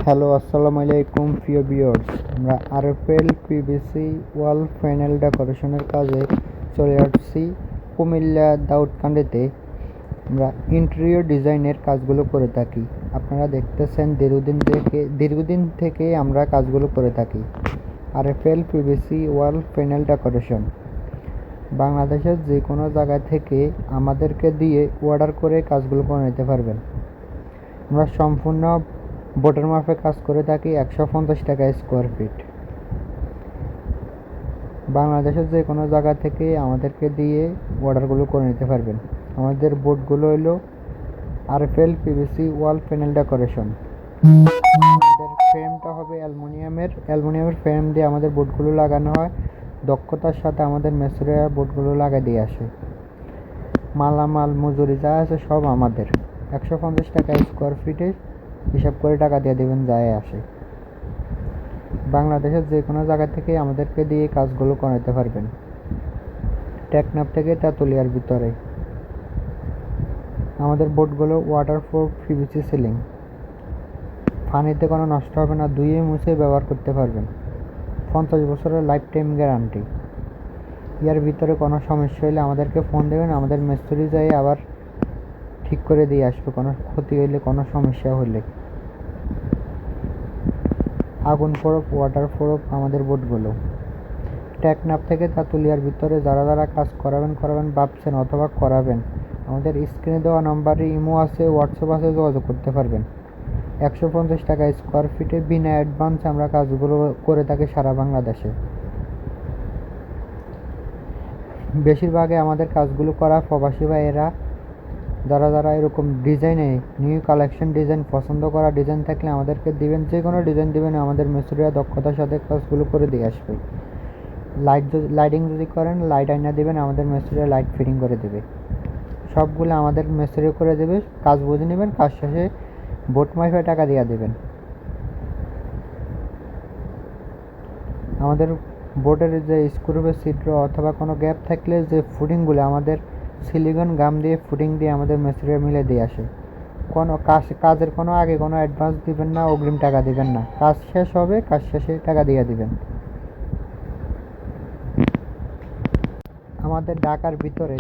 Hello, আসসালামু আলাইকুম প্রিয় ভিউয়ার্স। আমরা আরএফএল পিভিসি ওয়াল প্যানেল ডেকোরেশনের কাজে চলে আসছি কুমিল্লা দাউদকান্দিতে। আমরা ইন্টেরিয়র ডিজাইনের কাজগুলো করে থাকি। আপনারা দেখতেছেন দীর্ঘদিন থেকে আমরা কাজগুলো করে থাকি। আরএফএল পিভিসি ওয়াল প্যানেল ডেকোরেশন বাংলাদেশের যে কোনো জায়গা থেকে আমাদেরকে দিয়ে অর্ডার করে কাজগুলো করে নিতে পারবেন। আমরা সম্পূর্ণ বোর্ডের মাপে কাজ করে থাকি 150 টাকা স্কোয়ার ফিট। বাংলাদেশের যে কোনো জায়গা থেকে আমাদেরকে দিয়ে অর্ডারগুলো করে নিতে পারবেন। আমাদের বোর্ডগুলো হলো আরএফএল পিভিসি ওয়াল প্যানেল ডেকোরেশন। আমাদের ফ্রেমটা হবে অ্যালুমিনিয়ামের ফ্রেম দিয়ে আমাদের বোর্ডগুলো লাগানো হয়। দক্ষতার সাথে আমাদের মেসুরিয়া বোর্ডগুলো লাগাই দিয়ে আসে। মালামাল মজুরি যা আছে সব আমাদের। 150 টাকা স্কোয়ার ফিটে হিসাব করে টাকা দিয়ে দেবেন যায় আসে। বাংলাদেশের যে কোনো জায়গা থেকে আমাদেরকে দিয়ে কাজগুলো করাতে পারবেন। টেকনাফ থেকে তেঁতুলিয়ার ভিতরে। আমাদের বোর্ডগুলো ওয়াটারপ্রুফ পিভিসি সিলিং, পানিতে কোনো নষ্ট হবে না, ধুয়ে মুছে ব্যবহার করতে পারবেন। 50 বছরের লাইফ টাইম গ্যারান্টি। ইয়ার ভিতরে কোনো সমস্যা হলে আমাদেরকে ফোন দেবেন, আমাদের মিস্ত্রি যাই আবার ঠিক করে দিয়ে আসবে কোনো ক্ষতি হইলে, কোনো সমস্যা হলে। আগুন প্রুফ, ওয়াটার প্রুফ আমাদের বোর্ডগুলো। টেকনাফ থেকে তেঁতুলিয়ার ভিতরে যারা কাজ করাবেন ভাবছেন অথবা করাবেন, আমাদের স্ক্রিনে দেওয়া নাম্বারে ইমো আছে, হোয়াটসঅ্যাপ আছে, যোগাযোগ করতে পারবেন। 150 টাকা স্কোয়ার ফিটে বিনা অ্যাডভান্সে আমরা কাজগুলো করে থাকি সারা বাংলাদেশে। বেশিরভাগে আমাদের কাজগুলো করা প্রবাসী ভাইয়েরা। যারা এরকম ডিজাইনে নিউ কালেকশন ডিজাইন পছন্দ করা ডিজাইন থাকলে আমাদেরকে দিবেন, যে কোনো ডিজাইন দিবেন, আমাদের মিস্ত্রিরা দক্ষতার সাথে কাজগুলো করে দিয়ে আসবে। লাইটিং যদি করেন, লাইট আইনা দিবেন, আমাদের মিস্ত্রিরা লাইট ফিটিং করে দেবে। সবগুলো আমাদের মিস্ত্রি করে দেবে। কাজ বুঝে নেবেন, কাজ শেষে বোট মাইফে টাকা দিয়ে দেবেন। আমাদের বোর্ডের যে স্ক্রুপের ছিদ্র অথবা কোনো গ্যাপ থাকলে যে ফুটিংগুলো আমাদের সিলিকন গাম দিয়ে ফুটিং দিয়ে আমাদের মিস্ত্রিরা মিলে দিয়ে আসে। কোনো কাজের কোনো আগে কোনো অ্যাডভান্স দিবেন না, অগ্রিম টাকা দিবেন না। কাজ শেষ হবে, কাজ শেষে টাকা দিয়ে দিবেন। আমাদের ঢাকার ভিতরে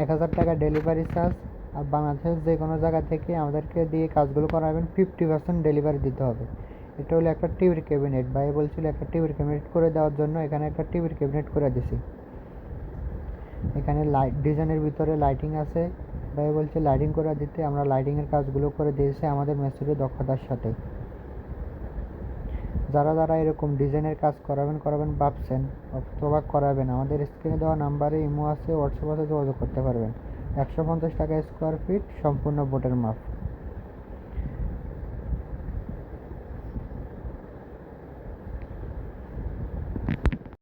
1000 টাকা ডেলিভারি চার্জ। আর বাংলাদেশের যে কোনো জায়গা থেকে আমাদেরকে দিয়ে কাজগুলো করাবেন, 50% ডেলিভারি দিতে হবে। এটা হলো একটা টিভির ক্যাবিনেট। ভাই বলছিল একটা টিভির ক্যাবিনেট করে দেওয়ার জন্য, এখানে একটা টিভির ক্যাবিনেট করে দিছি। এখানে লাইট ডিজাইনের ভিতরে লাইটিং আছে। ভাই বলছে লাইটিং করে দিতে, আমরা লাইটিংয়ের কাজগুলো করে দিয়েছি আমাদের মিস্ত্রির দক্ষতার সাথে। যারা এরকম ডিজাইনের কাজ করাবেন ভাবছেন অথবা করাবেন, আমাদের স্ক্রিনে দেওয়া নাম্বারে ইমো আছে, হোয়াটসঅ্যাপ আছে, যোগাযোগ করতে পারবেন। 150 টাকা স্কোয়ার ফিট, সম্পূর্ণ বোর্ডের মাপ।